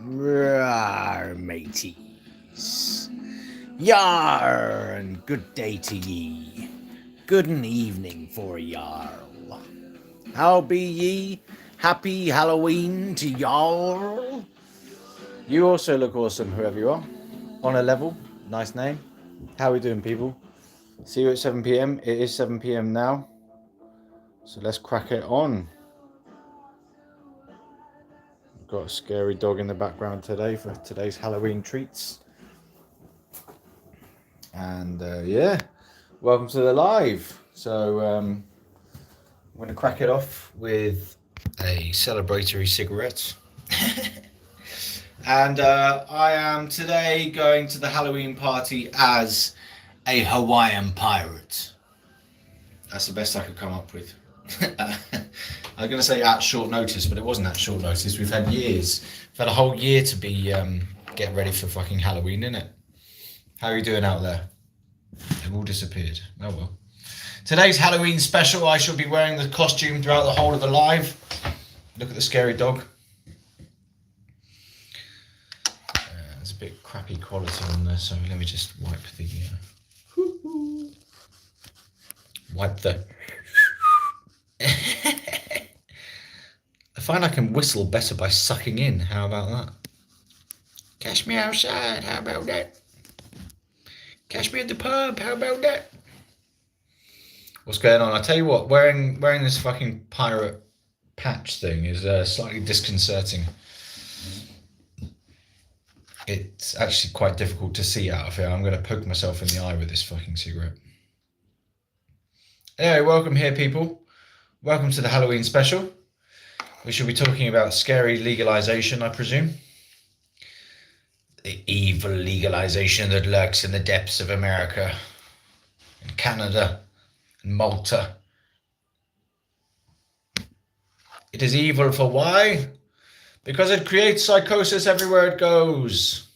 Rawr, mateys. Yar, and good day to ye. Good an evening for yarl. How be ye? Happy Halloween to y'all. You also look awesome, whoever you are. On a level, nice name. How are we doing, people? See you at 7 p.m. It is 7 p.m. now. So let's crack it on. Got a scary dog in the background today for today's Halloween treats. And yeah, welcome to the live. So I'm going to crack it off with a celebratory cigarette. And I am today going to the Halloween party as a Hawaiian pirate. That's the best I could come up with. I was going to say at short notice, but it wasn't at short notice. We've had years. We've had a whole year to be getting ready for fucking Halloween, innit? How are you doing out there? They've all disappeared. Oh well. Today's Halloween special, I shall be wearing the costume throughout the whole of the live. Look at the scary dog. There's a bit crappy quality on there, so let me just wipe the... wipe the... I find I can whistle better by sucking in. How about that? Catch me outside. How about that? Catch me at the pub. How about that? What's going on? I tell you what, wearing this fucking pirate patch thing is slightly disconcerting. It's actually quite difficult to see out of here. I'm going to poke myself in the eye with this fucking cigarette. Anyway, welcome here, people. Welcome to the Halloween special. We should be talking about scary legalization, I presume. The evil legalization that lurks in the depths of America and Canada and Malta. It is evil for why? Because it creates psychosis everywhere it goes.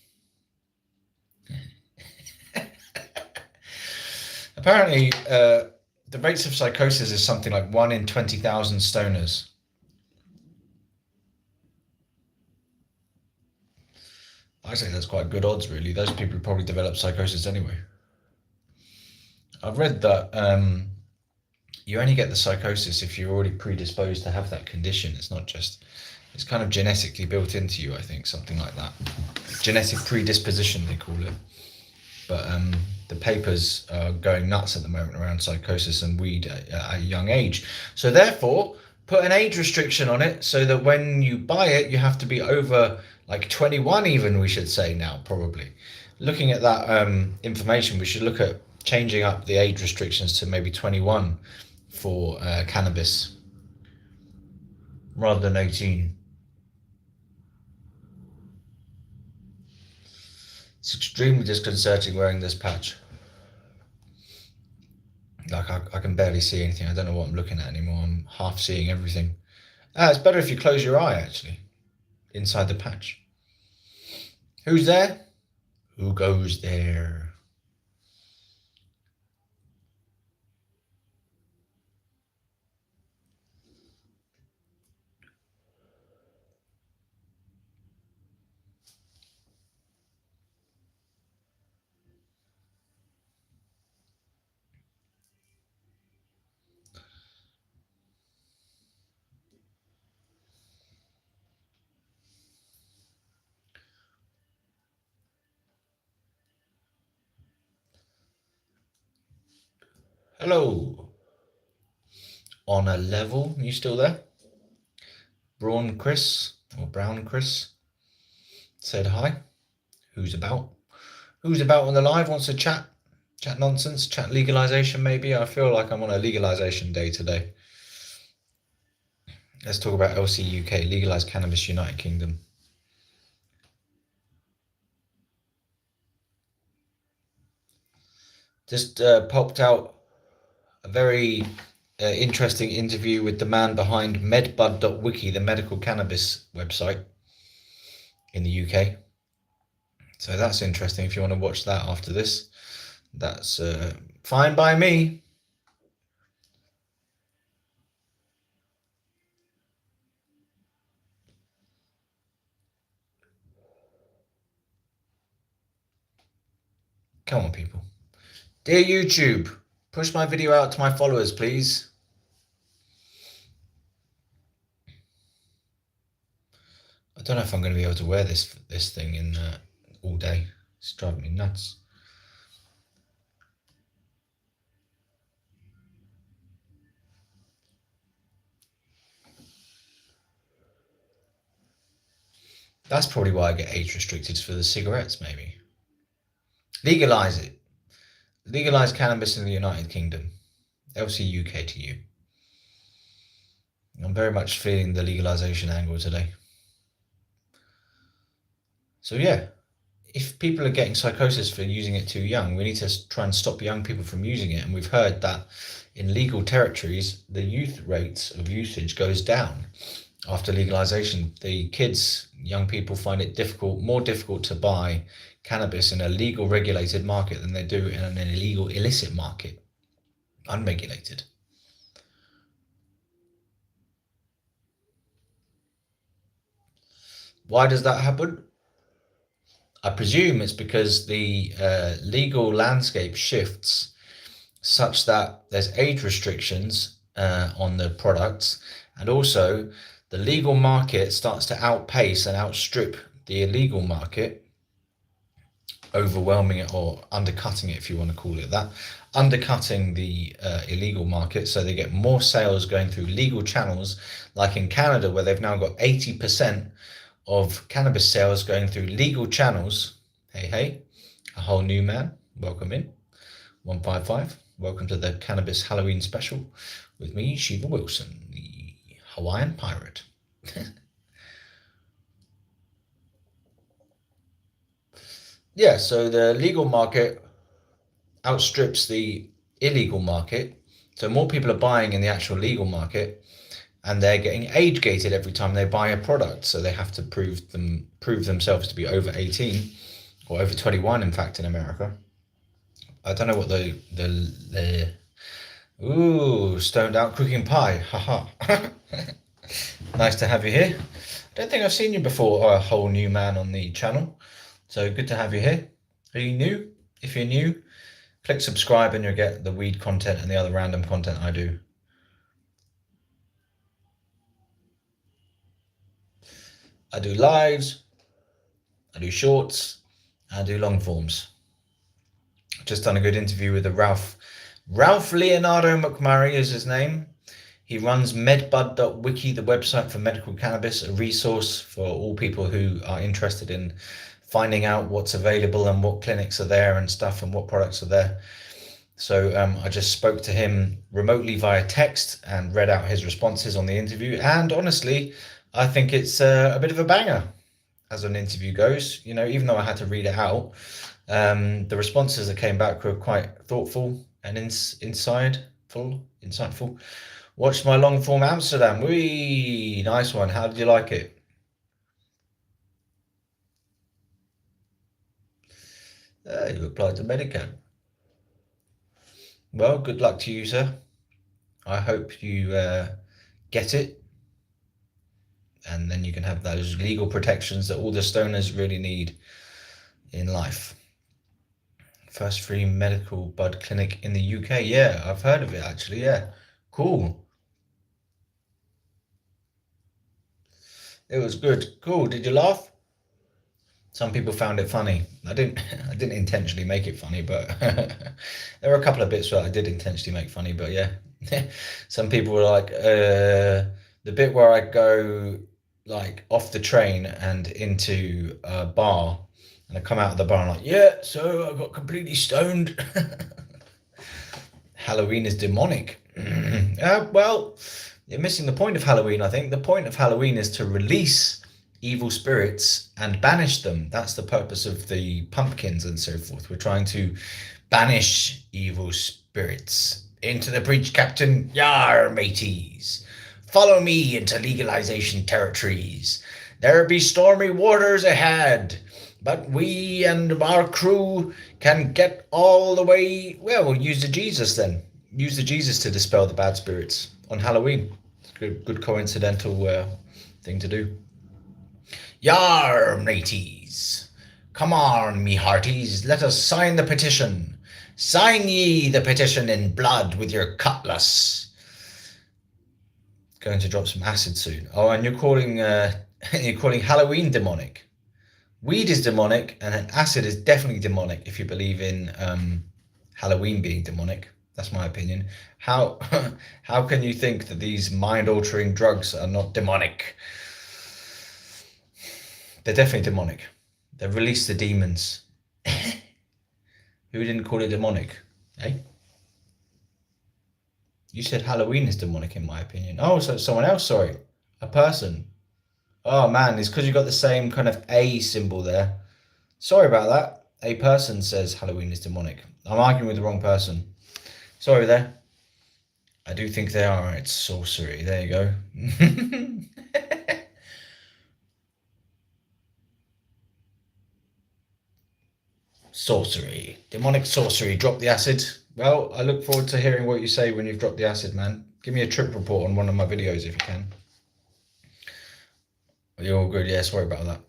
Apparently, the rates of psychosis is something like 1 in 20,000 stoners. I say that's quite good odds, really. Those people probably develop psychosis anyway. I've read that you only get the psychosis if you're already predisposed to have that condition. It's not just... It's kind of genetically built into you, I think, something like that. Genetic predisposition, they call it. But the papers are going nuts at the moment around psychosis and weed at a young age. So therefore, put an age restriction on it so that when you buy it, you have to be over... like 21 even, we should say now, probably. Looking at that information, we should look at changing up the age restrictions to maybe 21 for cannabis rather than 18. It's extremely disconcerting wearing this patch. Like, I can barely see anything. I don't know what I'm looking at anymore. I'm half seeing everything. It's better if you close your eye, actually, inside the patch. Who's there? Who goes there? Hello. On a level, you still there? Braun Chris, or Brown Chris, said hi. Who's about? Who's about on the live? Wants to chat? Chat nonsense? Chat legalization, maybe? I feel like I'm on a legalization day today. Let's talk about LCUK, Legalized Cannabis United Kingdom. Just popped out a very interesting interview with the man behind medbud.wiki, the medical cannabis website in the UK. So that's interesting if you want to watch that after this. That's fine by me. Come on, people. Dear YouTube, push my video out to my followers, please. I don't know if I'm going to be able to wear this thing in all day. It's driving me nuts. That's probably why I get age restricted for the cigarettes, maybe. Legalise it. Legalise cannabis in the United Kingdom. LC UK to you. I'm very much feeling the legalisation angle today. So yeah, if people are getting psychosis for using it too young, we need to try and stop young people from using it. And we've heard that in legal territories, the youth rates of usage goes down. After legalization, the kids, young people find it more difficult to buy cannabis in a legal regulated market than they do in an illegal illicit market, unregulated. Why does that happen? I presume it's because the legal landscape shifts such that there's age restrictions on the products, and also the legal market starts to outpace and outstrip the illegal market, overwhelming it or undercutting it, if you want to call it that, undercutting the illegal market. So they get more sales going through legal channels, like in Canada, where they've now got 80% of cannabis sales going through legal channels. Hey, a whole new man, welcome in. 155, welcome to the Cannabis Halloween special with me, Shiva Wilson, the Hawaiian pirate. Yeah, so the legal market outstrips the illegal market. So more people are buying in the actual legal market, and they're getting age gated every time they buy a product. So they have to prove themselves to be over 18 or over 21, in fact, in America. I don't know what the stoned out cooking pie. Haha. Nice to have you here. I don't think I've seen you before, a whole new man on the channel. So good to have you here. Are you new? If you're new, click subscribe and you'll get the weed content and the other random content I do. I do lives, I do shorts, I do long forms. Just done a good interview with Ralph Leonardo McMurray is his name. He runs medbud.wiki, the website for medical cannabis, a resource for all people who are interested in finding out what's available and what clinics are there and stuff and what products are there. So I just spoke to him remotely via text and read out his responses on the interview. And honestly, I think it's a bit of a banger as an interview goes. You know, even though I had to read it out, the responses that came back were quite thoughtful and insightful. Watched my long form Amsterdam. Wee, nice one. How did you like it? You applied to Medican. Well, good luck to you, sir. I hope you get it, and then you can have those legal protections that all the stoners really need in life. First free medical bud clinic in the UK. Yeah, I've heard of it actually. Yeah, cool. It was good. Cool. Did you laugh? Some people found it funny. I didn't intentionally make it funny, but there were a couple of bits where I did intentionally make funny, but yeah. Some people were like, the bit where I go like off the train and into a bar, and I come out of the bar and I'm like, yeah, so I got completely stoned. Halloween is demonic. Well, you're missing the point of Halloween, I think. The point of Halloween is to release evil spirits and banish them. That's the purpose of the pumpkins and so forth. We're trying to banish evil spirits into the breach, Captain. Yar, mateys. Follow me into legalization territories. There be stormy waters ahead, but we and our crew can get all the way. Well, we'll use the Jesus then. Use the Jesus to dispel the bad spirits on Halloween. Good coincidental thing to do. Yar, mateys. Come on, me hearties, let us sign the petition. Sign ye the petition in blood with your cutlass. Going to drop some acid soon. Oh, and you're calling you're calling Halloween demonic. Weed is demonic, and acid is definitely demonic if you believe in Halloween being demonic. That's my opinion. How how can you think that these mind-altering drugs are not demonic? They're definitely demonic. They release the demons. Who didn't call it demonic? Eh? You said Halloween is demonic, in my opinion. Oh, so someone else, sorry. A person. Oh man, it's because you got the same kind of A symbol there. Sorry about that. A person says Halloween is demonic. I'm arguing with the wrong person. Sorry there. I do think they are. It's sorcery. There you go. Sorcery. Demonic sorcery. Drop the acid. Well, I look forward to hearing what you say when you've dropped the acid, man. Give me a trip report on one of my videos if you can. You're all good. Yeah, sorry about that.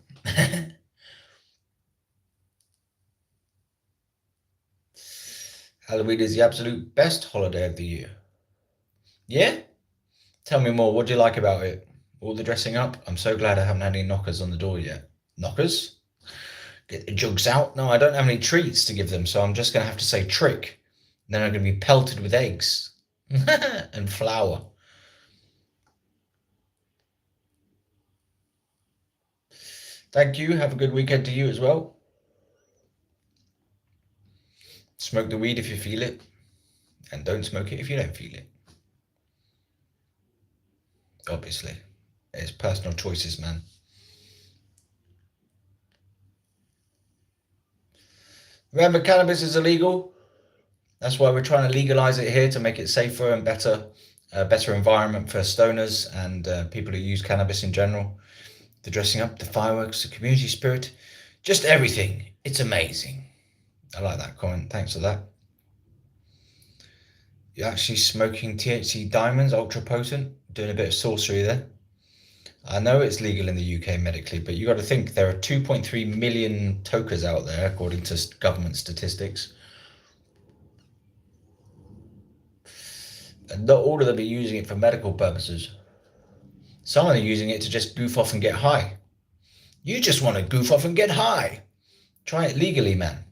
Halloween is the absolute best holiday of the year. Yeah? Tell me more. What do you like about it? All the dressing up? I'm so glad I haven't had any knockers on the door yet. Knockers? Get the jugs out? No, I don't have any treats to give them, so I'm just going to have to say trick. And then I'm going to be pelted with eggs and flour. Thank you. Have a good weekend to you as well. Smoke the weed if you feel it, and don't smoke it if you don't feel it. Obviously, it's personal choices, man. Remember, cannabis is illegal. That's why we're trying to legalize it here to make it safer and better environment for stoners and people who use cannabis in general. The dressing up, the fireworks, the community spirit, just everything. It's amazing. I like that comment. Thanks for that. You're actually smoking THC diamonds, ultra potent, doing a bit of sorcery there. I know it's legal in the UK medically, but you got to think there are 2.3 million tokers out there, according to government statistics. And not all of them are using it for medical purposes. Some are using it to just goof off and get high. You just want to goof off and get high. Try it legally, man.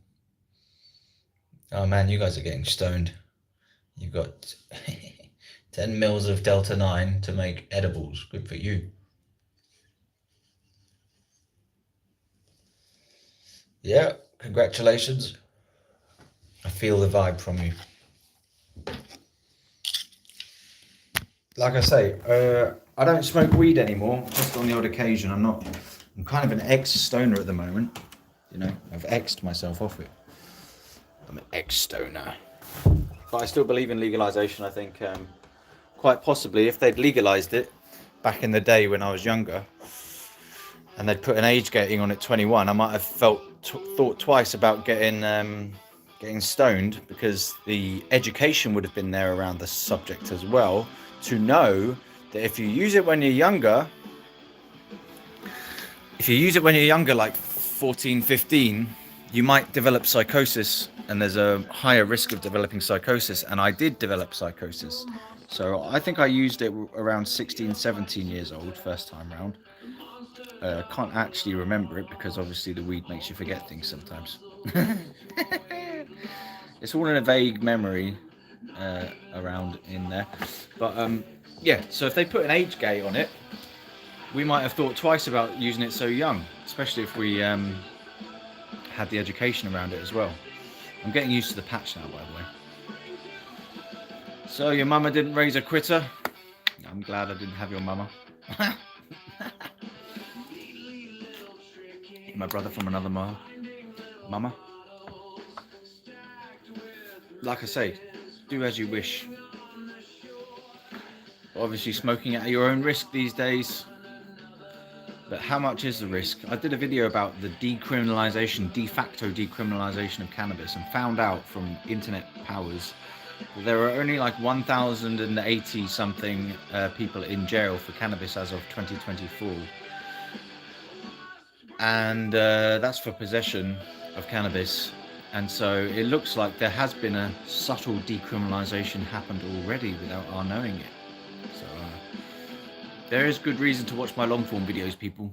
Oh man, you guys are getting stoned. You've got 10 mils of Delta 9 to make edibles. Good for you. Yeah, congratulations. I feel the vibe from you. Like I say, I don't smoke weed anymore, just on the odd occasion. I'm kind of an ex-stoner at the moment. You know, I've X'd myself off it. I'm an ex-stoner. But I still believe in legalization. I think quite possibly if they'd legalized it back in the day when I was younger and they'd put an age gating on at 21, I might have thought twice about getting stoned, because the education would have been there around the subject as well, to know that if you use it when you're younger, like 14, 15, you might develop psychosis, and there's a higher risk of developing psychosis. And I did develop psychosis. So I think I used it around 16, 17 years old, first time round. Can't actually remember it because obviously the weed makes you forget things sometimes. It's all in a vague memory around in there. But yeah, so if they put an age gate on it, we might have thought twice about using it so young, especially if we had the education around it as well. I'm getting used to the patch now, by the way. So your mama didn't raise a critter? I'm glad I didn't have your mama. My brother from another mama. Like I say, do as you wish. Obviously smoking at your own risk these days. But how much is the risk? I did a video about the de facto decriminalization of cannabis, and found out from internet powers that there are only like 1,080 something people in jail for cannabis as of 2024. and that's for possession of cannabis. And so it looks like there has been a subtle decriminalisation happened already without our knowing it. So there is good reason to watch my long form videos, people.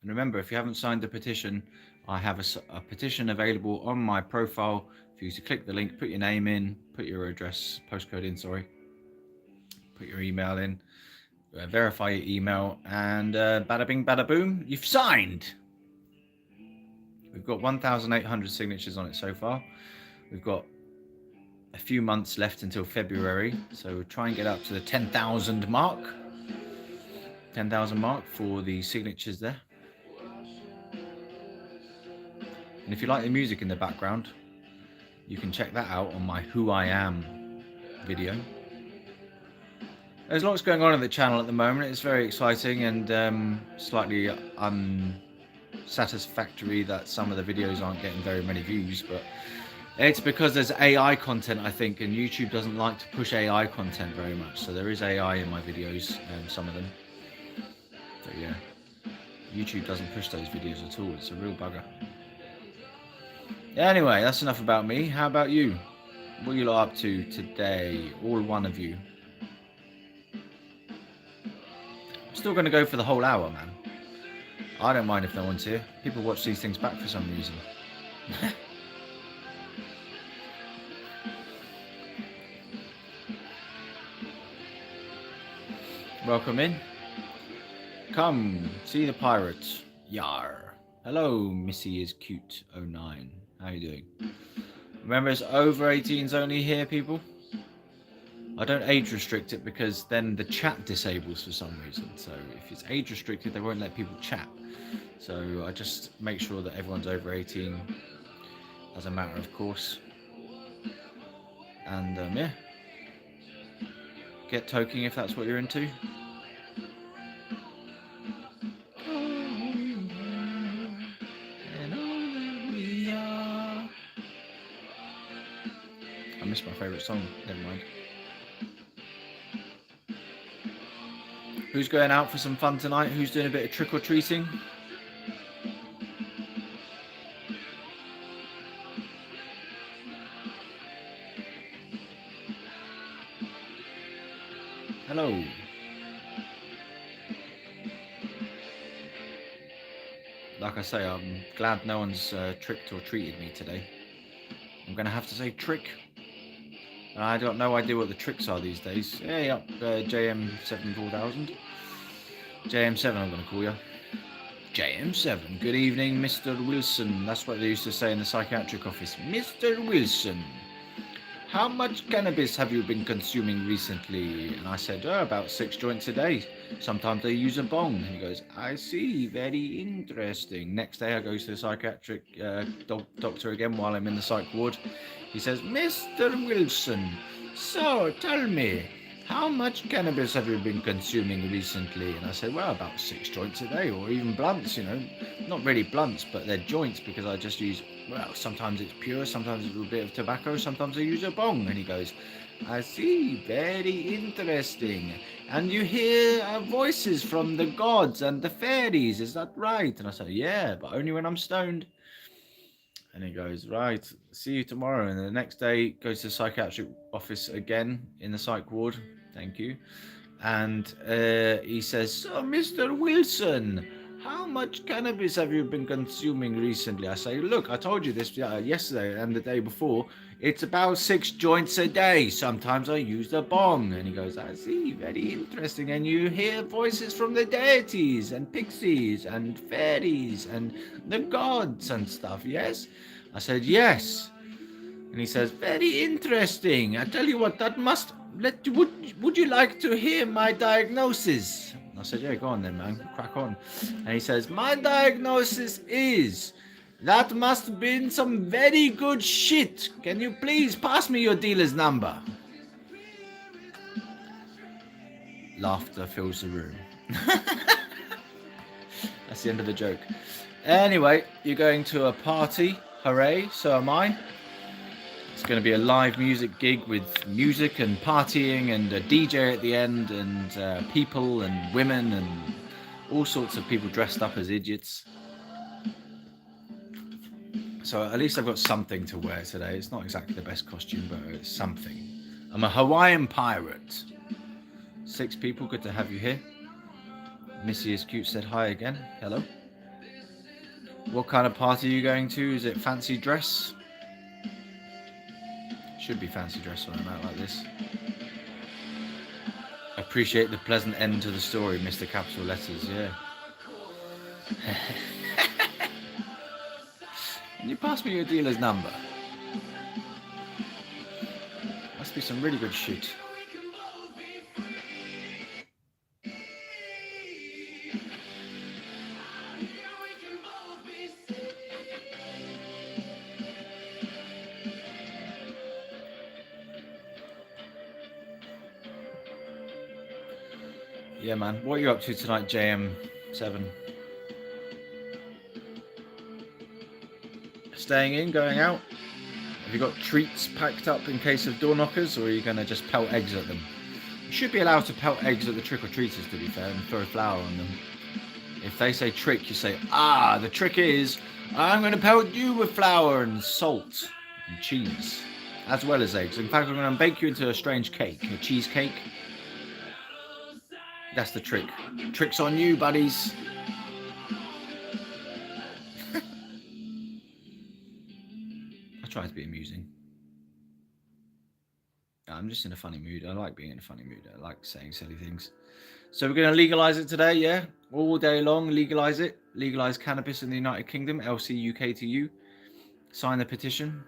And remember, if you haven't signed the petition, I have a petition available on my profile for you to click the link, put your name in, put your address, postcode in, sorry, put your email in, verify your email, and bada bing, bada boom, you've signed. We've got 1,800 signatures on it so far. We've got a few months left until February, so we'll try and get up to the 10,000 mark. 10,000 mark for the signatures there. And if you like the music in the background, you can check that out on my Who I Am video. There's lots going on in the channel at the moment. It's very exciting and slightly unsatisfactory that some of the videos aren't getting very many views, but it's because there's AI content, I think, and YouTube doesn't like to push AI content very much. So there is AI in my videos, some of them. So yeah, YouTube doesn't push those videos at all. It's a real bugger. Anyway, that's enough about me. How about you? What are you lot up to today? All one of you. I'm still going to go for the whole hour, man. I don't mind if no one's here. People watch these things back for some reason. Welcome in. Come, see the pirates. Yar. Hello, Missy is cute 09. How you doing? Remember, it's over 18s only here, people. I don't age restrict it because then the chat disables for some reason. So if it's age restricted, they won't let people chat. So I just make sure that everyone's over 18 as a matter of course. And yeah, get toking if that's what you're into. I missed my favourite song, never mind. Who's going out for some fun tonight? Who's doing a bit of trick-or-treating? Hello. Like I say, I'm glad no one's tricked or treated me today. I'm going to have to say trick. I got no idea what the tricks are these days. Hey up, JM7 4000. JM7 I'm going to call you. JM7. Good evening, Mr. Wilson. That's what they used to say in the psychiatric office. Mr. Wilson, how much cannabis have you been consuming recently? And I said, oh, about 6 joints a day. Sometimes I use a bong. And he goes, I see, very interesting. Next day I go to the psychiatric doctor again while I'm in the psych ward. He says, Mr. Wilson, so tell me, how much cannabis have you been consuming recently? And I said, well, about 6 joints a day, or even blunts, you know. Not really blunts, but they're joints because I just use, well, sometimes it's pure, sometimes a little bit of tobacco, sometimes I use a bong. And he goes, I see, very interesting. And you hear voices from the gods and the fairies, is that right? And I said, yeah, but only when I'm stoned. And he goes, right, see you tomorrow. And the next day, goes to the psychiatric office again in the psych ward. Thank you. And he says, so, Mr. Wilson, how much cannabis have you been consuming recently? I say, look, I told you this yesterday and the day before. It's about 6 joints a day. Sometimes I use the bong. And he goes, I see, very interesting. And you hear voices from the deities and pixies and fairies and the gods and stuff, yes? I said, yes. And he says, very interesting. I tell you what, that must... Would you like to hear my diagnosis? I said, yeah, go on then, man. Crack on. And he says, my diagnosis is... that must have been some very good shit. Can you please pass me your dealer's number? Laughter fills the room. That's the end of the joke. Anyway, you're going to a party. Hooray, so am I. It's going to be a live music gig with music and partying and a DJ at the end and people and women and all sorts of people dressed up as idiots. So at least I've got something to wear today. It's not exactly the best costume, but it's something. I'm a Hawaiian pirate. 6 people, good to have you here. Missy is cute, said hi again. Hello. What kind of party are you going to? Is it fancy dress? Should be fancy dress when I'm out like this. Appreciate the pleasant end to the story, Mr. Capital Letters, yeah. Can you pass me your dealer's number? Must be some really good shit. Yeah, man. What are you up to tonight, JM7? Staying in, going out? Have you got treats packed up in case of door knockers, or are you going to just pelt eggs at them? You should be allowed to pelt eggs at the trick-or-treaters, to be fair, and throw flour on them. If they say trick, you say, the trick is, I'm going to pelt you with flour and salt and cheese, as well as eggs. In fact, I'm going to bake you into a strange cake, a cheesecake. That's the trick. Trick's on you, buddies. I try to be amusing. I'm just in a funny mood. I like being in a funny mood. I like saying silly things. So we're going to legalize it today, yeah? All day long, legalize it. Legalize cannabis in the United Kingdom, LCUKTU. Sign the petition.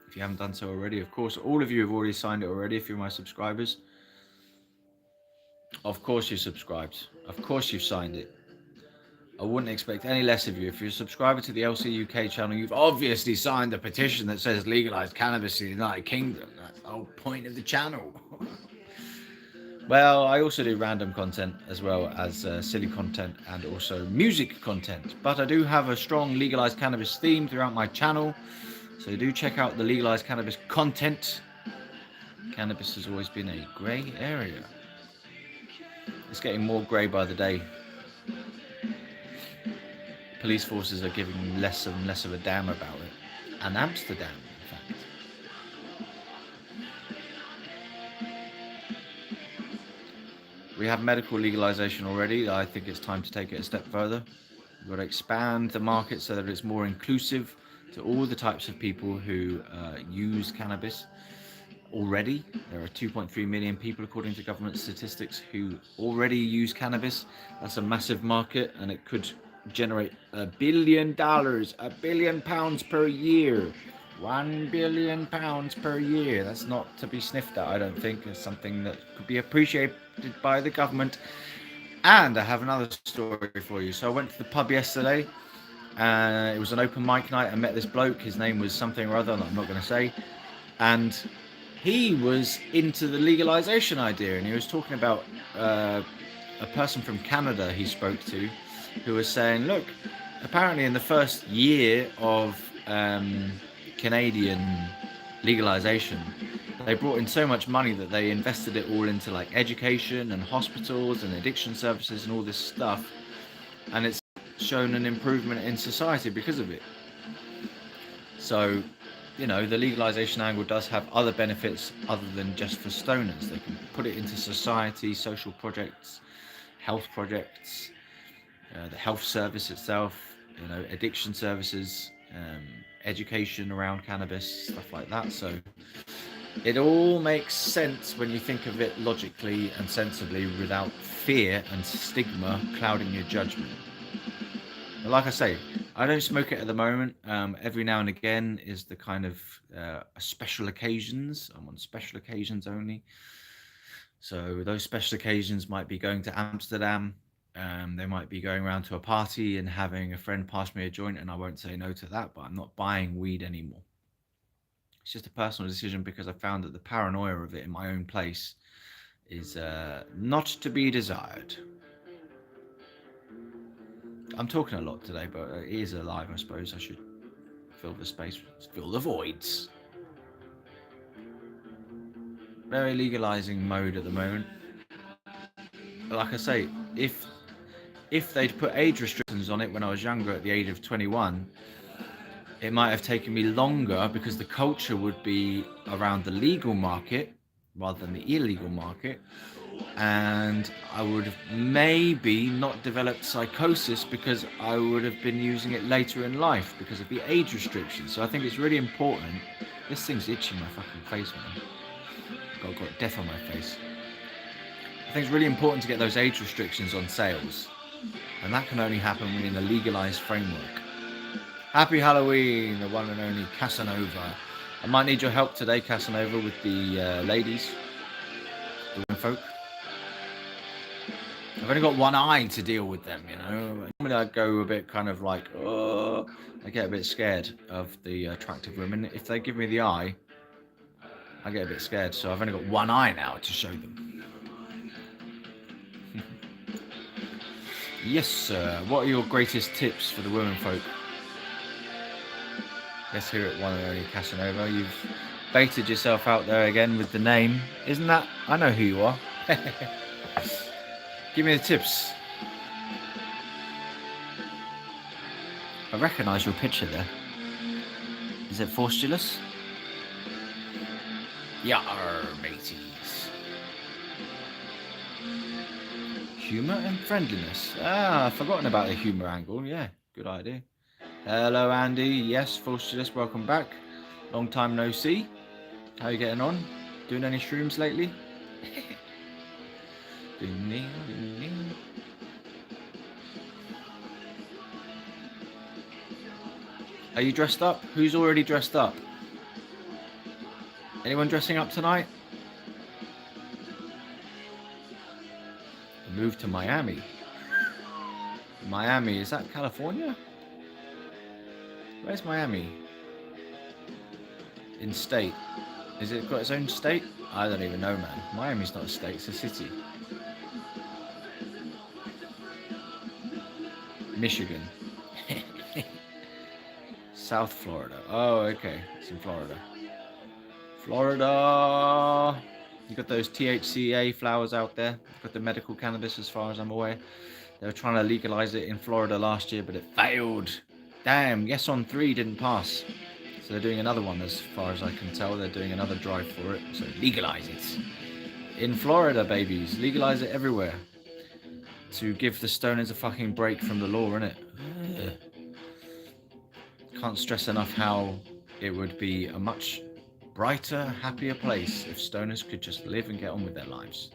If you haven't done so already, of course, all of you have already signed it already if you're my subscribers. Of course you subscribed. Of course you've signed it. I wouldn't expect any less of you. If you're a subscriber to the LCUK channel, you've obviously signed a petition that says legalize cannabis in the United Kingdom. That's the whole point of the channel. Well, I also do random content as well as silly content and also music content. But I do have a strong legalized cannabis theme throughout my channel. So do check out the legalized cannabis content. Cannabis has always been a grey area. It's getting more grey by the day. Police forces are giving less and less of a damn about it. And Amsterdam, in fact. We have medical legalization already. I think it's time to take it a step further. We've got to expand the market so that it's more inclusive to all the types of people who use cannabis. Already, there are 2.3 million people, according to government statistics, who already use cannabis. That's a massive market, and it could generate $1 billion, £1 billion per year. £1 billion per year. That's not to be sniffed at, I don't think. It's something that could be appreciated by the government. And I have another story for you. So I went to the pub yesterday. It was an open mic night. I met this bloke. His name was something or other that I'm not going to say. And he was into the legalization idea, and he was talking about a person from Canada he spoke to who was saying, look, apparently in the first year of Canadian legalization, they brought in so much money that they invested it all into like education and hospitals and addiction services and all this stuff, and it's shown an improvement in society because of it. So, you know, the legalization angle does have other benefits other than just for stoners. They can put it into society, social projects, health projects, the health service itself, you know, addiction services, education around cannabis, stuff like that. So it all makes sense when you think of it logically and sensibly without fear and stigma clouding your judgment. But like I say, I don't smoke it at the moment. Every now and again is the kind of special occasions. I'm on special occasions only. So those special occasions might be going to Amsterdam. They might be going around to a party and having a friend pass me a joint, and I won't say no to that, but I'm not buying weed anymore. It's just a personal decision because I found that the paranoia of it in my own place is not to be desired. I'm talking a lot today, but it is alive, I suppose. I should fill the space, fill the voids. Very legalizing mode at the moment. Like I say, if if they'd put age restrictions on it when I was younger at the age of 21, it might have taken me longer because the culture would be around the legal market rather than the illegal market. And I would have maybe not developed psychosis because I would have been using it later in life because of the age restrictions. So I think it's really important. This thing's itching my fucking face, man. Got death on my face. I think it's really important to get those age restrictions on sales. And that can only happen within a legalized framework. Happy Halloween, the one and only Casanova. I might need your help today, Casanova, with the ladies, the women folk. I've only got one eye to deal with them, you know. Normally I go a bit kind of like, oh, I get a bit scared of the attractive women. If they give me the eye, I get a bit scared. So I've only got one eye now to show them. Yes, sir. What are your greatest tips for the women folk? Let's hear it, one and only Casanova. You've baited yourself out there again with the name. Isn't that? I know who you are. Give me the tips. I recognise your picture there. Is it Forstulus? Yar, mateys. Humour and friendliness. Ah, I've forgotten about the humour angle. Yeah, good idea. Hello, Andy. Yes, Forstulus, welcome back. Long time no see. How are you getting on? Doing any shrooms lately? Are you dressed up? Who's already dressed up? Anyone dressing up tonight? Move to Miami. Miami, is that California? Where's Miami? In state. Is it got its own state? I don't even know, man. Miami's not a state, it's a city. Michigan. South Florida. Oh, okay. It's in Florida. Florida. You got those THCA flowers out there. Got the medical cannabis as far as I'm aware. They were trying to legalize it in Florida last year, but it failed. Damn, Yes on 3 didn't pass. So they're doing another one as far as I can tell. They're doing another drive for it. So legalize it. In Florida, babies. Legalize it everywhere. To give the stoners a fucking break from the law, innit? Can't stress enough how it would be a much brighter, happier place if stoners could just live and get on with their lives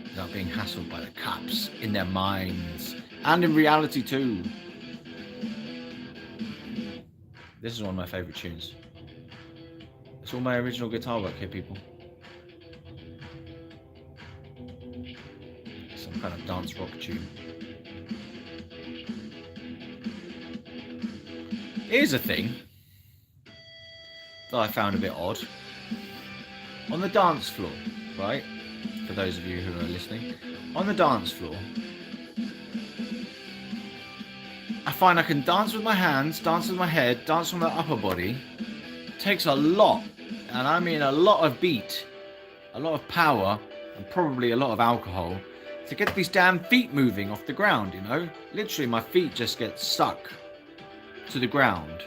without being hassled by the cops in their minds and in reality too. This is one of my favourite tunes. It's all my original guitar work here, people. Some kind of dance rock tune. Here's a thing that I found a bit odd. On the dance floor, right? For those of you who are listening, on the dance floor, I find I can dance with my hands, dance with my head, dance with my upper body. It takes a lot, and I mean a lot of beat, a lot of power, and probably a lot of alcohol to get these damn feet moving off the ground, you know? Literally, my feet just get stuck to the ground.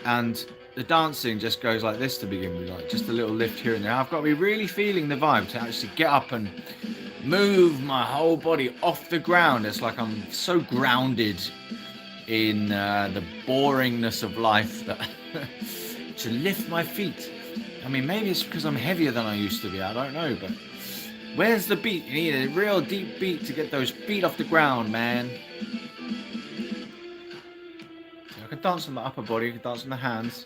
And the dancing just goes like this to begin with, like just a little lift here and there. I've got to be really feeling the vibe to actually get up and move my whole body off the ground. It's like I'm so grounded in the boringness of life that to lift my feet. I mean, maybe it's because I'm heavier than I used to be. I don't know, but where's the beat? You need a real deep beat to get those feet off the ground, man. So I can dance with my upper body, I can dance with my hands,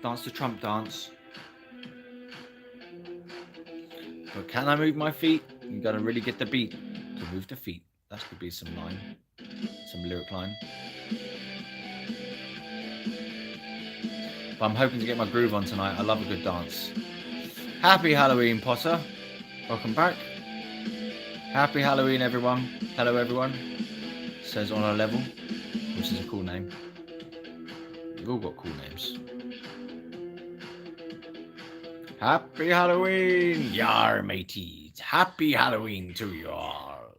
dance the Trump dance. But can I move my feet? You gotta really get the beat to move the feet. That could be some line, some lyric line. But I'm hoping to get my groove on tonight. I love a good dance. Happy Halloween, Potter. Welcome back. Happy Halloween, everyone. Hello, everyone. Says on a level, which is a cool name. We've all got cool names. Happy Halloween, yar mateys. Happy Halloween to you all.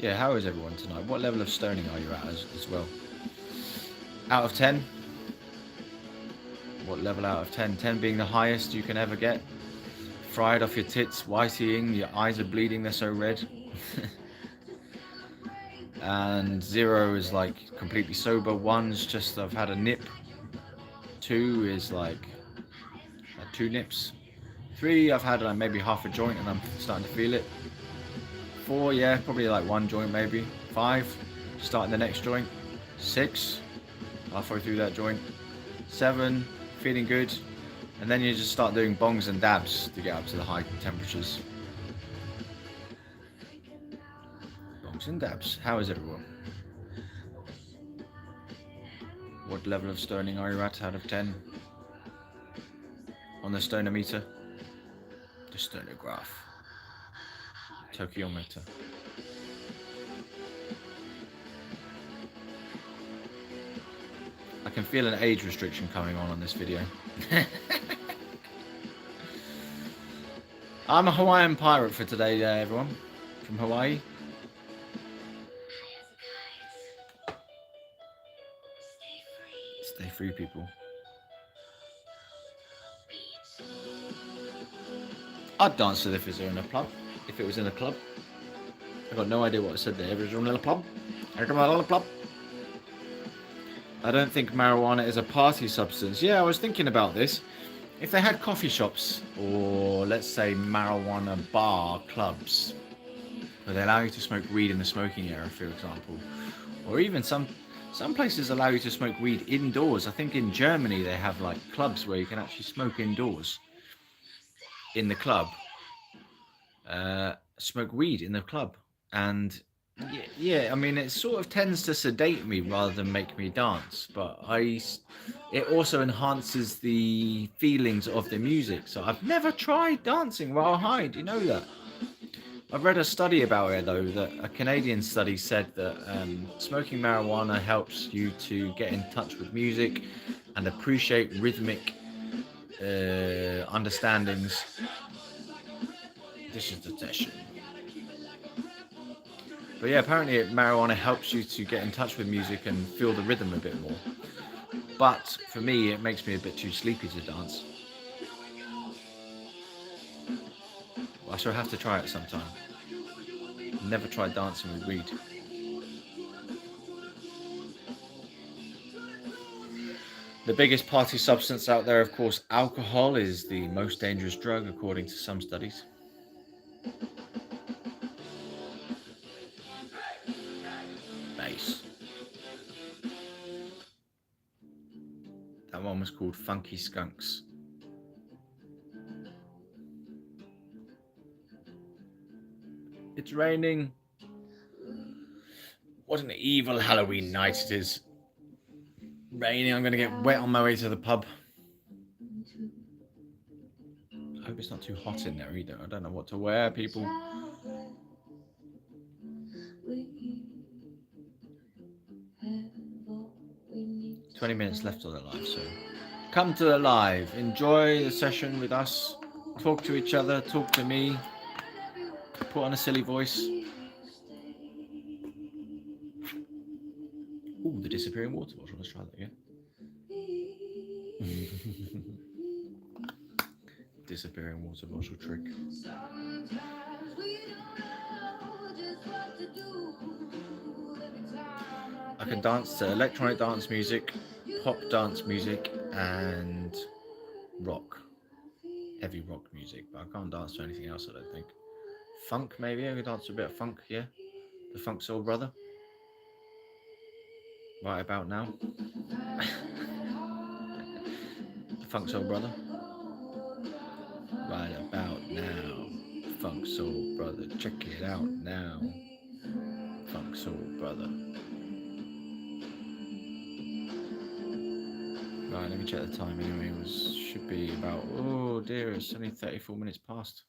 yeah, how is everyone tonight? What level of stoning are you at as well? Out of 10? What level out of 10? 10 being the highest you can ever get. Fried off your tits, whiteying, your eyes are bleeding, they're so red. And 0 is like completely sober. 1's just I've had a nip. 2 is like 2 nips. 3 I've had maybe half a joint and I'm starting to feel it. 4, yeah, probably like 1 joint maybe. 5, starting the next joint. 6, halfway through that joint. 7, feeling good. And then you just start doing bongs and dabs to get up to the high temperatures. Bongs and dabs. How is everyone? What level of stoning are you at out of 10? On the stonometer? The stonograph. Tokyometer. I can feel an age restriction coming on this video. I'm a Hawaiian pirate for today, everyone. From Hawaii. Stay free, people. I'd dance to if it was in a club. If it was in a club. I got no idea what I said there. If it was in a club. I don't think marijuana is a party substance. Yeah, I was thinking about this. If they had coffee shops or let's say marijuana bar clubs where they allow you to smoke weed in the smoking area, for example, or even some places allow you to smoke weed indoors. I think in Germany they have like clubs where you can actually smoke indoors in the club, smoke weed in the club. And yeah, I mean, it sort of tends to sedate me rather than make me dance, but it also enhances the feelings of the music. So I've never tried dancing while high. Do you know that? I've read a study about it though, that a Canadian study said that smoking marijuana helps you to get in touch with music and appreciate rhythmic understandings. This is the session. But yeah, apparently marijuana helps you to get in touch with music and feel the rhythm a bit more. But for me, it makes me a bit too sleepy to dance. I shall have to try it sometime. Never tried dancing with weed. The biggest party substance out there, of course, alcohol is the most dangerous drug according to some studies. Bass. That one was called Funky Skunks. It's raining. What an evil Halloween night it is. Raining, I'm going to get wet on my way to the pub. I hope it's not too hot in there either. I don't know what to wear, people. 20 minutes left on the live, so come to the live. Enjoy the session with us. Talk to each other. Talk to me. Put on a silly voice. Ooh, the disappearing water bottle. Let's try that again. Disappearing water bottle trick. I can dance to electronic dance music, pop dance music, and rock. Heavy rock music, but I can't dance to anything else, I don't think. Funk, maybe? I can dance to a bit of funk, yeah? The Funk Soul Brother. Right about now. The Funk Soul Brother. Right about now. Funk Soul Brother. Check it out now. Funk Soul Brother. Right, let me check the time anyway. It should be about, oh dear, it's only 34 minutes past.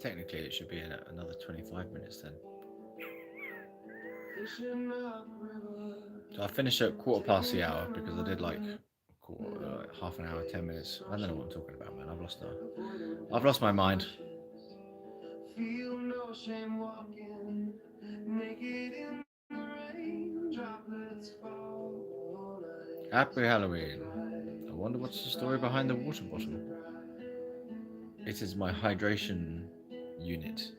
Technically, it should be another 25 minutes then. So I finished at 1/4 past the hour because I did like half an hour, 10 minutes. I don't know what I'm talking about, man. I've lost my mind. Feel no shame walking naked in the rain, droplets fall. Happy Halloween. I wonder what's the story behind the water bottle. It is my hydration unit.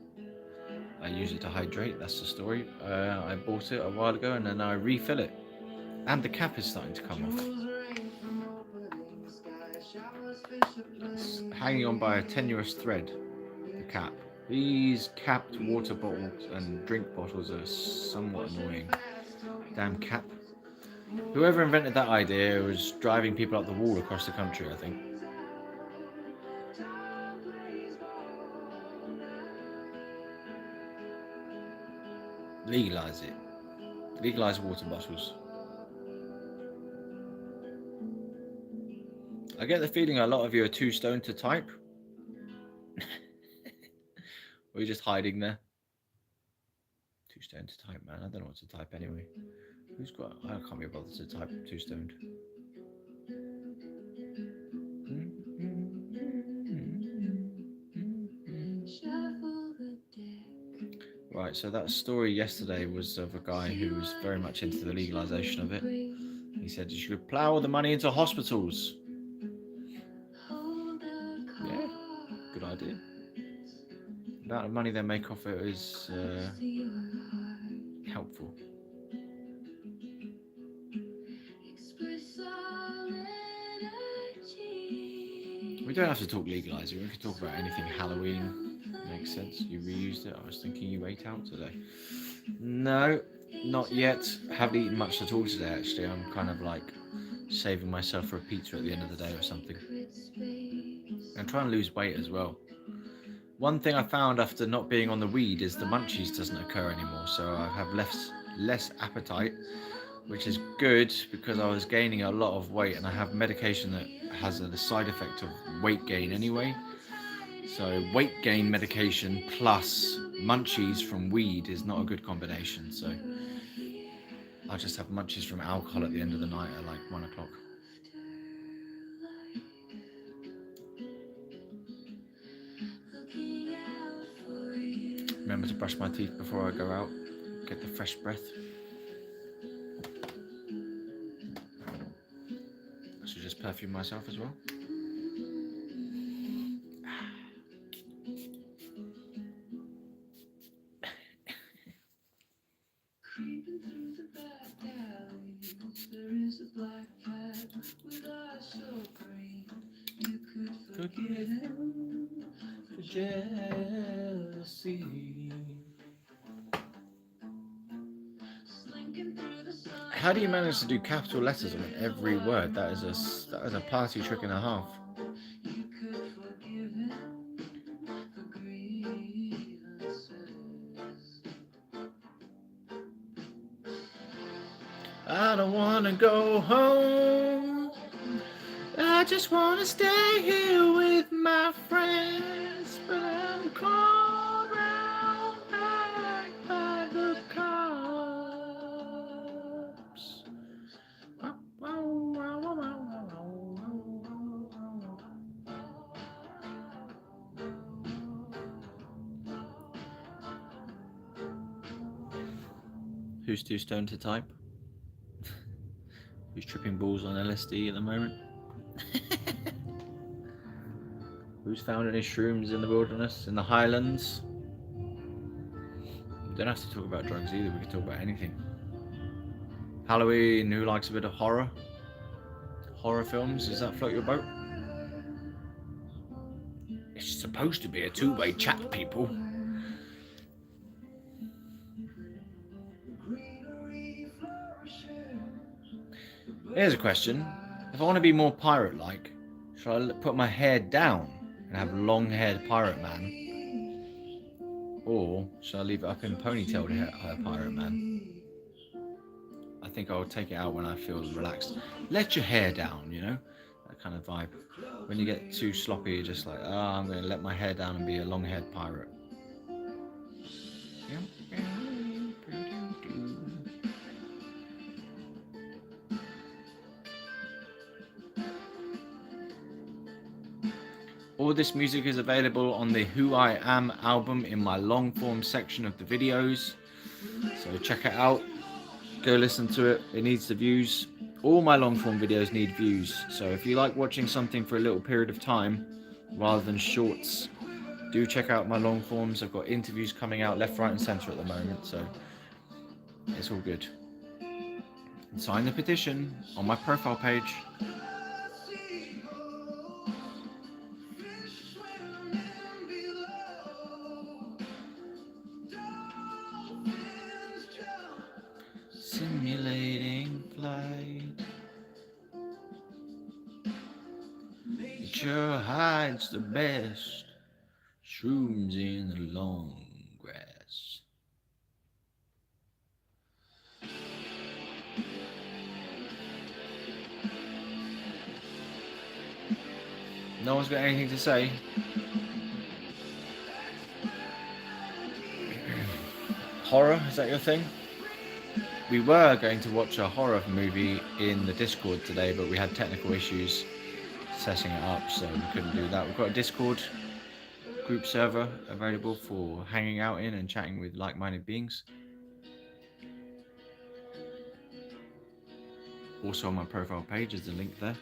I use it to hydrate, that's the story. I bought it a while ago and then I refill it. And the cap is starting to come off. It's hanging on by a tenuous thread, the cap. These capped water bottles and drink bottles are somewhat annoying. Damn cap. Whoever invented that idea was driving people up the wall across the country, I think. Legalise it. Legalise water bottles. I get the feeling a lot of you are too stoned to type. Or you're just hiding there. Too stoned to type, man. I don't know what to type anyway. I can't be bothered to type too stoned. Right, so that story yesterday was of a guy who was very much into the legalisation of it. He said you should plough all the money into hospitals. Yeah, good idea. The amount of money they make off it is helpful. We don't have to talk legalising, we can talk about anything Halloween. Makes sense. You reused it. I was thinking you ate out today. No, not yet. Haven't eaten much at all today, actually. I'm kind of like saving myself for a pizza at the end of the day or something. I'm trying to lose weight as well. One thing I found after not being on the weed is the munchies doesn't occur anymore, so I have less appetite, which is good because I was gaining a lot of weight and I have medication that has a side effect of weight gain anyway. So weight gain medication plus munchies from weed is not a good combination, so I'll just have munchies from alcohol at the end of the night at like 1 o'clock. Remember to brush my teeth before I go out, get the fresh breath. I should just perfume myself as well. Forgive him for jealousy. How do you manage to do capital letters on every word? That is a party trick and a half. I don't wanna go home. I just wanna stay here with my friends, but I'm caught round back by the cops. Who's too stoned to type? Who's tripping balls on LSD at the moment? Who's found any shrooms in the wilderness, in the highlands? We don't have to talk about drugs either, we can talk about anything. Halloween, who likes a bit of horror? Horror films, does that float your boat? It's supposed to be a two-way chat, people. Here's a question. If I want to be more pirate-like, should I put my hair down and have long-haired pirate man? Or should I leave it up in ponytailed pirate man? I think I'll take it out when I feel relaxed. Let your hair down, you know? That kind of vibe. When you get too sloppy, you're just like, I'm going to let my hair down and be a long-haired pirate. All this music is available on the Who I Am album in my long form section of the videos. So check it out. Go listen to it. It needs the views. All my long form videos need views. So if you like watching something for a little period of time rather than shorts, do check out my long forms. I've got interviews coming out left, right, and centre at the moment. So it's all good. And sign the petition on my profile page. Simulating flight. Nature hides the best. Shrooms in the long grass. No one's got anything to say. Horror, is that your thing? We were going to watch a horror movie in the Discord today, but we had technical issues setting it up, so we couldn't do that. We've got a Discord group server available for hanging out in and chatting with like-minded beings. Also on my profile page is the link there.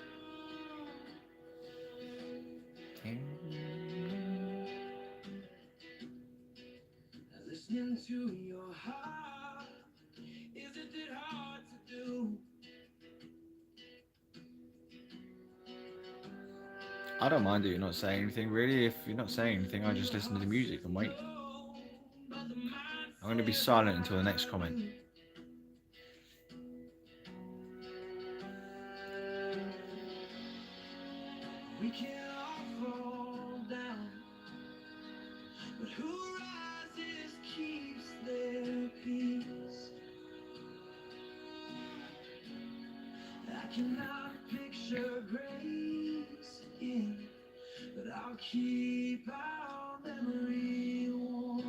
Listening to your heart, isn't it hard to do? I don't mind that you're not saying anything, really. If you're not saying anything, I just listen to the music and wait. I'm going to be silent until the next comment. We can all fall down, but who rises keeps their peace. I cannot picture grace again, but I'll keep our memory warm.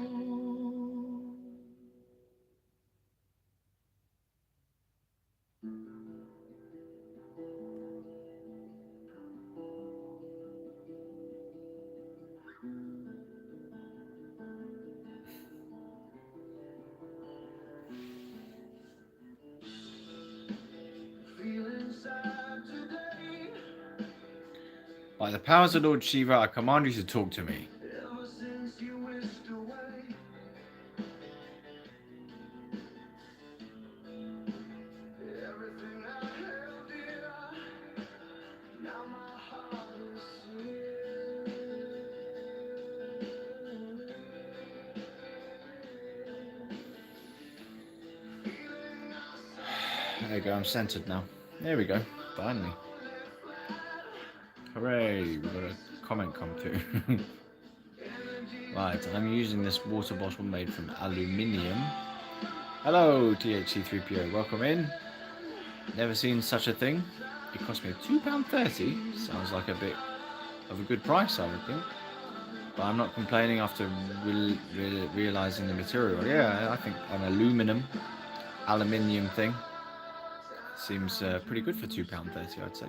By the powers of Lord Shiva, I command you to talk to me. Ever since you whisked away, everything I held dear, now my heart is sick. There you go, I'm centered now. There we go, finally. Hooray, we've got a comment come through. Right, I'm using this water bottle made from aluminium. Hello, THC3PO, welcome in. Never seen such a thing. It cost me £2.30. Sounds like a bit of a good price, I would think. But I'm not complaining after realising the material. Yeah, I think an aluminium thing seems pretty good for £2.30, I'd say.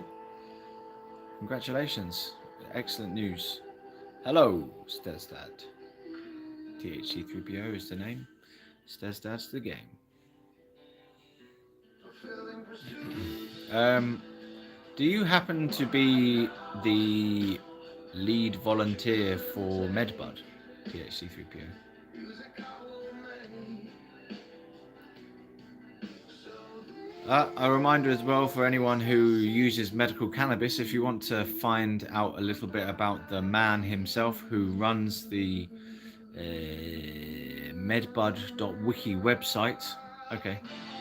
Congratulations. Excellent news. Hello, Stezdad. THC3PO is the name. Stezdad's the game. Do you happen to be the lead volunteer for MedBud, THC3PO? A reminder as well for anyone who uses medical cannabis, if you want to find out a little bit about the man himself who runs the medbud.wiki website. Okay,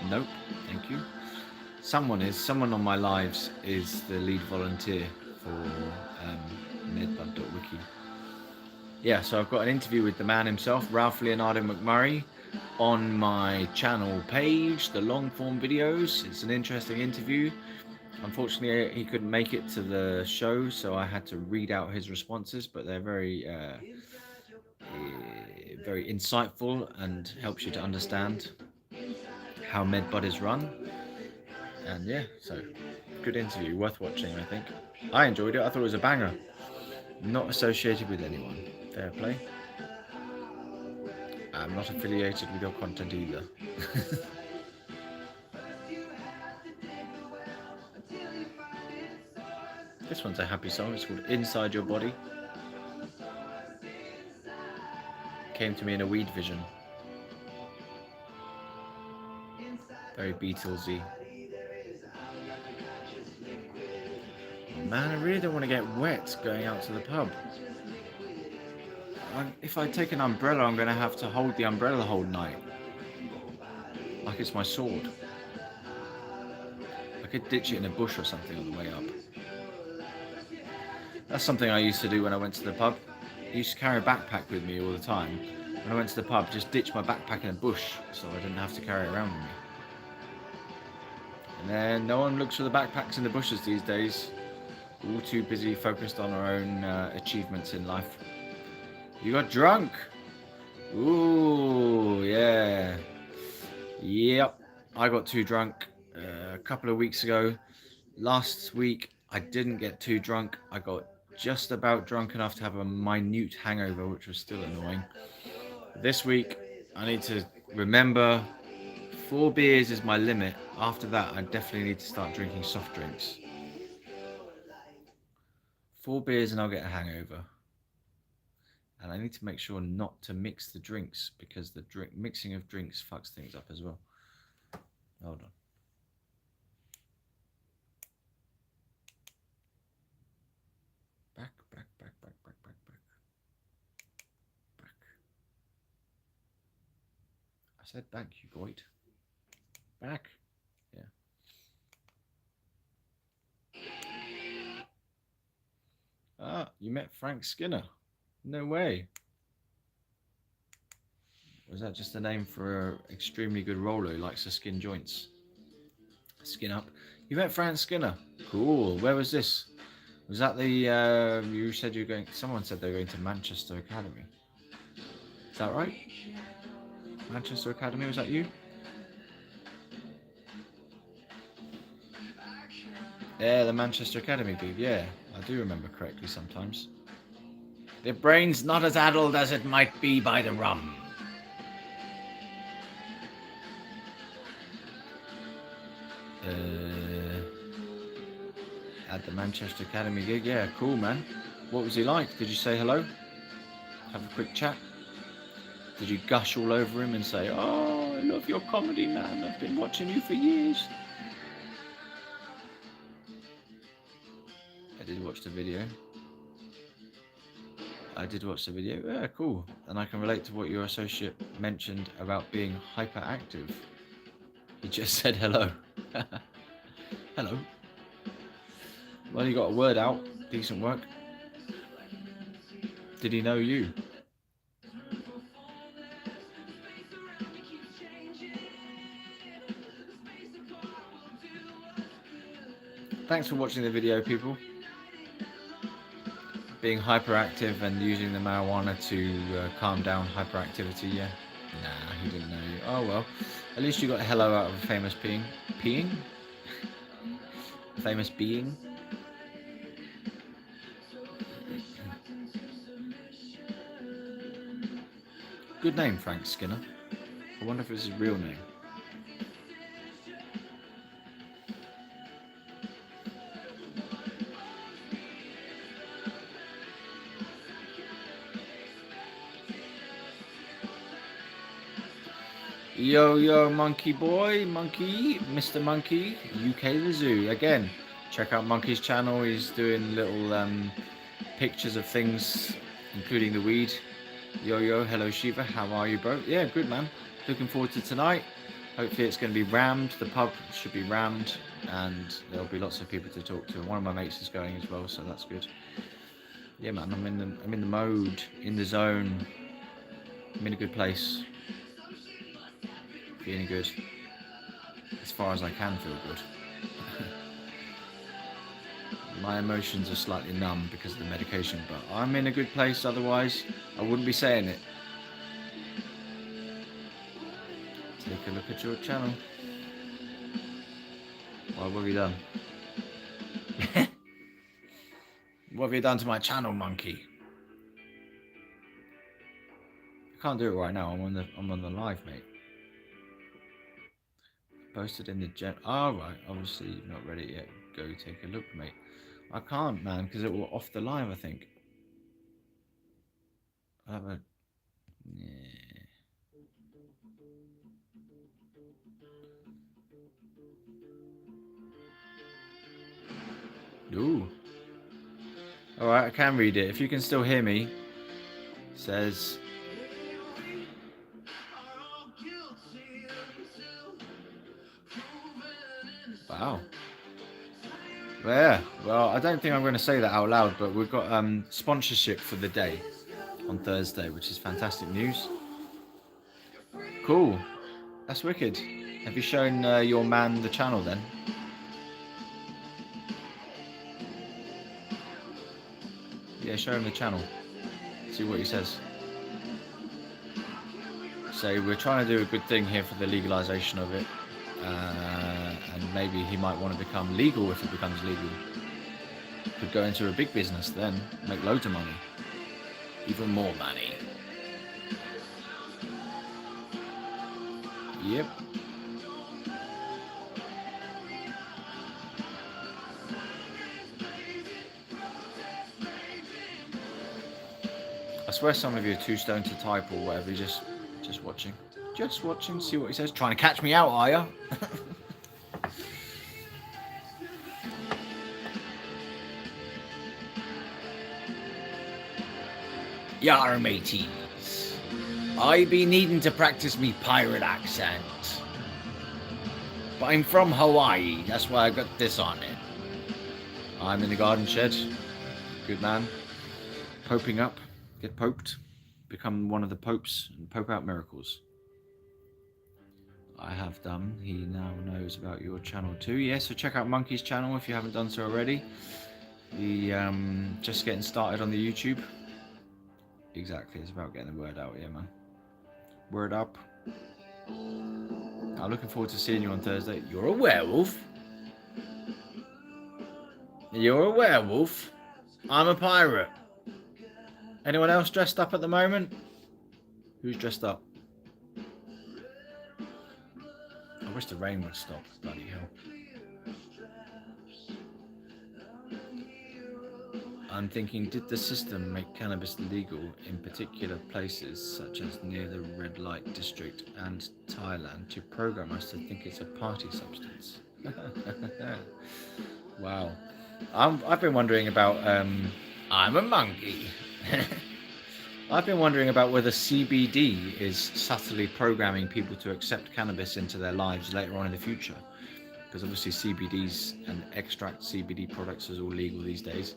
nope, thank you. Someone on my lives is the lead volunteer for medbud.wiki. Yeah, so I've got an interview with the man himself, Ralph Leonardo McMurray, on my channel page, the long form videos. It's an interesting interview. Unfortunately, he couldn't make it to the show, so I had to read out his responses, but they're very insightful and helps you to understand how MedBud is run. And yeah, so good interview, worth watching, I think. I enjoyed it. I thought it was a banger. Not associated with anyone. Fair play. I'm not affiliated with your content either. This one's a happy song. It's called Inside Your Body. Came to me in a weed vision. Very Beatlesy. Man, I really don't want to get wet going out to the pub. If I take an umbrella, I'm going to have to hold the umbrella the whole night. Like it's my sword. I could ditch it in a bush or something on the way up. That's something I used to do when I went to the pub. I used to carry a backpack with me all the time. When I went to the pub, just ditch my backpack in a bush so I didn't have to carry it around with me. And then no one looks for the backpacks in the bushes these days. All too busy focused on our own achievements in life. You got drunk? Ooh, yeah. Yep, I got too drunk a couple of weeks ago. Last week, I didn't get too drunk. I got just about drunk enough to have a minute hangover, which was still annoying. This week, I need to remember 4 beers is my limit. After that, I definitely need to start drinking soft drinks. 4 beers and I'll get a hangover. And I need to make sure not to mix the drinks because the mixing of drinks fucks things up as well. Hold on. Back. I said back, you goit. Back. Yeah. Ah, you met Frank Skinner. No way. Was that just a name for an extremely good roller who likes to skin joints? Skin up. You met Frank Skinner. Cool. Where was this? Was that the, you said you were going, someone said they were going to Manchester Academy. Is that right? Manchester Academy, was that you? Yeah, the Manchester Academy dude, yeah. I do remember correctly sometimes. The brain's not as addled as it might be by the rum. At the Manchester Academy gig, yeah, cool, man. What was he like? Did you say hello? Have a quick chat? Did you gush all over him and say, "Oh, I love your comedy, man. I've been watching you for years"? I did watch the video. Yeah, cool. And I can relate to what your associate mentioned about being hyperactive. He just said hello. Hello. Well, you got a word out. Decent work. Did he know you? Thanks for watching the video, people. Being hyperactive and using the marijuana to calm down hyperactivity, yeah. Nah, he didn't know you. Oh well. At least you got a hello out of a famous being. Peeing? Famous being? Good name, Frank Skinner. I wonder if it's his real name. Yo, monkey boy, monkey, Mr. Monkey, UK the Zoo. Again, check out Monkey's channel. He's doing little pictures of things, including the weed. Yo, hello Shiva, how are you, bro? Yeah, good, man. Looking forward to tonight. Hopefully it's going to be rammed. The pub should be rammed, and there'll be lots of people to talk to. One of my mates is going as well, so that's good. Yeah, man, I'm in the mode, in the zone. I'm in a good place. Feeling good. As far as I can feel good. My emotions are slightly numb because of the medication, but I'm in a good place, otherwise I wouldn't be saying it. Take a look at your channel. What have we done? What have you done to my channel, monkey? I can't do it right now. I'm on the live, mate. Posted in the gen. Oh, right. Obviously, you've not read it yet. Go take a look, mate. I can't, man, because it will off the live, I think. I have a... Yeah. Ooh. Alright, I can read it. If you can still hear me. It says... Wow. Yeah, well, I don't think I'm going to say that out loud, but we've got sponsorship for the day on Thursday, which is fantastic news. Cool. That's wicked. Have you shown your man the channel then? Yeah, show him the channel. See what he says. So we're trying to do a good thing here for the legalization of it. And maybe he might want to become legal if it becomes legal. Could go into a big business then, make loads of money. Even more money. Yep. I swear some of you are too stoned to type or whatever, you're just watching. Just watching, see what he says. Trying to catch me out, are you? Yar mateys. I be needing to practice me pirate accent. But I'm from Hawaii, that's why I got this on it. I'm in the garden shed. Good man. Poping up. Get poped. Become one of the popes and pope out miracles. I have done. He now knows about your channel too. Yeah, so check out Monkey's channel if you haven't done so already. He just getting started on the YouTube. Exactly, it's about getting the word out here, man. Word up. I'm looking forward to seeing you on Thursday. You're a werewolf? You're a werewolf? I'm a pirate. Anyone else dressed up at the moment? Who's dressed up? I wish the rain would stop, bloody hell. I'm thinking, did the system make cannabis legal in particular places such as near the red light district and Thailand to program us to think it's a party substance? Wow. I've been wondering about, I'm a monkey. I've been wondering about whether CBD is subtly programming people to accept cannabis into their lives later on in the future. Because obviously CBDs and extract CBD products is all legal these days.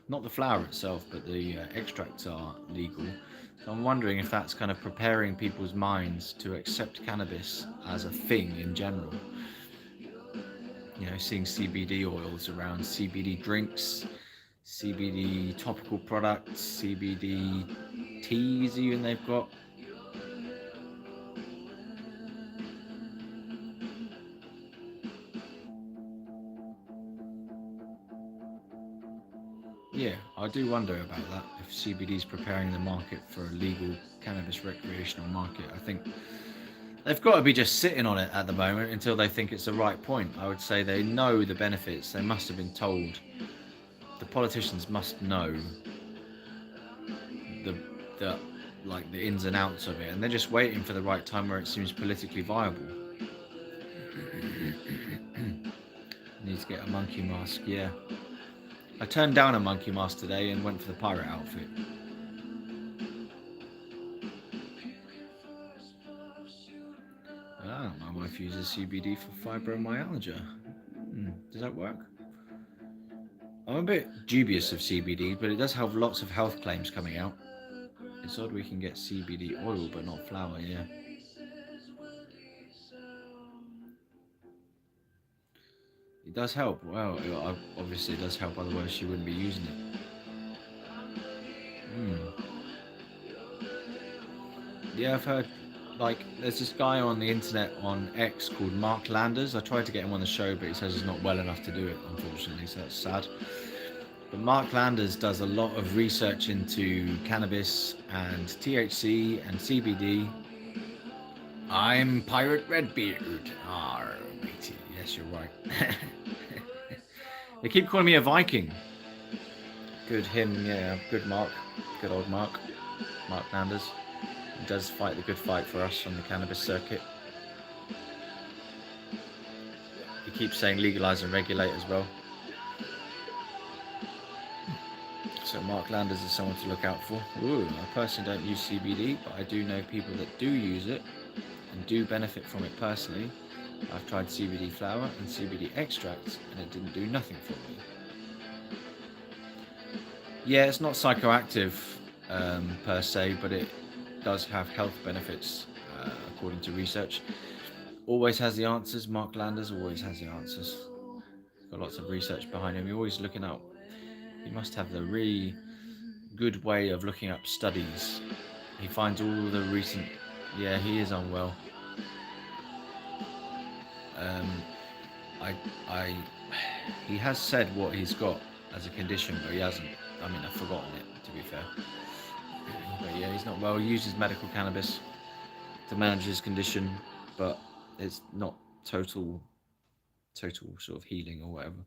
Not the flower itself, but the extracts are legal. So I'm wondering if that's kind of preparing people's minds to accept cannabis as a thing in general. You know, seeing CBD oils around, CBD drinks, CBD topical products, CBD teas even they've got. Yeah, I do wonder about that, if CBD is preparing the market for a legal cannabis recreational market. I think they've got to be just sitting on it at the moment until they think it's the right point. I would say they know the benefits. They must have been told. The politicians must know the ins and outs of it, and they're just waiting for the right time where it seems politically viable. Need to get a monkey mask, yeah. I turned down a monkey mask today and went for the pirate outfit. Ah, my wife uses CBD for fibromyalgia. Does that work? I'm a bit dubious of CBD, but it does have lots of health claims coming out. It's odd we can get CBD oil, but not flour, yeah. It does help. Well, obviously it does help, otherwise she wouldn't be using it. Yeah, I've heard, like, there's this guy on the internet on X called Mark Landers. I tried to get him on the show, but he says he's not well enough to do it, unfortunately, so that's sad. But Mark Landers does a lot of research into cannabis and THC and CBD. I'm Pirate Redbeard. Arr, matey. Yes, you're right. They keep calling me a Viking. Good him, yeah. Good Mark. Good old Mark. Mark Landers. He does fight the good fight for us on the cannabis circuit. He keeps saying legalise and regulate as well. So Mark Landers is someone to look out for. Ooh, I personally don't use CBD, but I do know people that do use it and do benefit from it personally. I've tried CBD flower and CBD extracts and it didn't do nothing for me. Yeah, it's not psychoactive per se, but it does have health benefits according to research. Always has the answers. Mark Landers always has the answers. Got lots of research behind him. He's always looking up. He must have the really good way of looking up studies. He finds all the recent... Yeah, he is unwell. He has said what he's got as a condition, but he hasn't. I mean, I've forgotten it, to be fair. But yeah, he's not well. He uses medical cannabis to manage his condition, but it's not total sort of healing or whatever.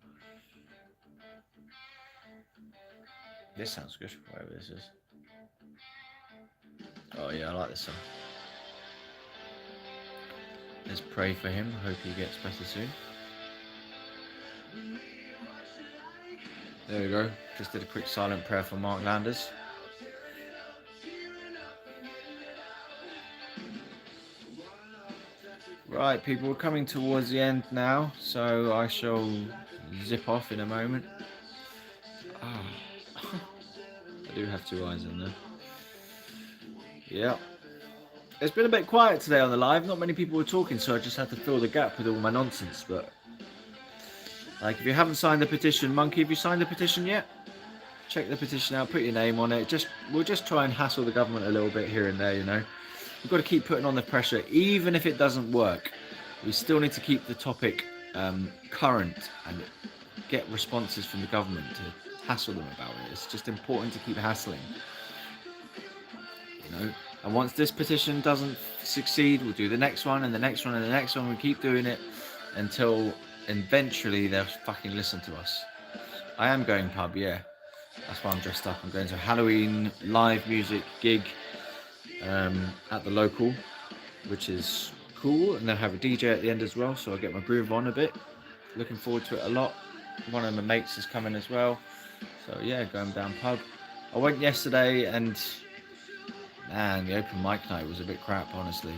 This sounds good, whatever this is. Oh yeah, I like this song. Let's pray for him. Hope he gets better soon. There we go. Just did a quick silent prayer for Mark Landers. Right, people, we're coming towards the end now, so I shall zip off in a moment. I do have two eyes in there. Yeah. It's been a bit quiet today on the live. Not many people were talking, so I just had to fill the gap with all my nonsense. But like, if you haven't signed the petition, Monkey, have you signed the petition yet? Check the petition out, put your name on it. We'll just try and hassle the government a little bit here and there, you know. We've got to keep putting on the pressure, even if it doesn't work. We still need to keep the topic current and get responses from the government to hassle them about it. It's just important to keep hassling, you know. And once this petition doesn't succeed, we'll do the next one and the next one and the next one. We keep doing it until eventually they'll fucking listen to us. I am going pub, yeah. That's why I'm dressed up. I'm going to a Halloween live music gig at the local, which is cool, and they'll have a DJ at the end as well, so I'll get my groove on a bit. Looking forward to it a lot. One of my mates is coming as well, so yeah, going down pub. I went yesterday and man, the open mic night was a bit crap, honestly.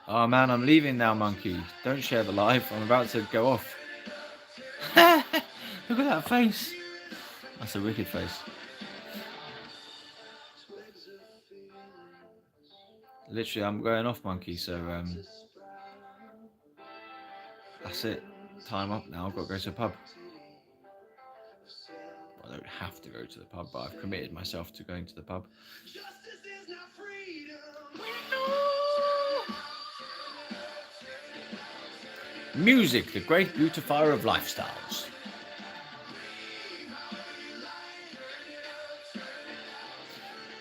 Oh man, I'm leaving now, Monkey. Don't share the live, I'm about to go off. Look at that face. That's a wicked face. Literally, I'm going off, Monkey, so that's it. Time up now, I've got to go to the pub. Well, I don't have to go to the pub, but I've committed myself to going to the pub. Music, the great beautifier of lifestyles.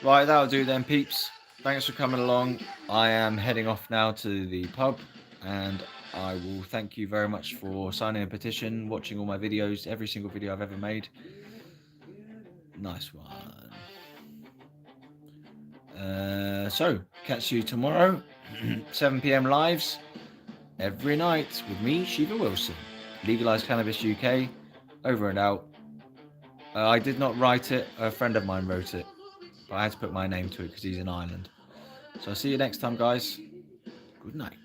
Right, that'll do then, peeps. Thanks for coming along. I am heading off now to the pub, and I will thank you very much for signing a petition, watching all my videos, every single video I've ever made. Nice one. So, catch you tomorrow, 7 PM lives, every night with me, Shiva Wilson. Legalised Cannabis UK, over and out. I did not write it, a friend of mine wrote it. But I had to put my name to it because he's in Ireland. So I'll see you next time, guys. Good night.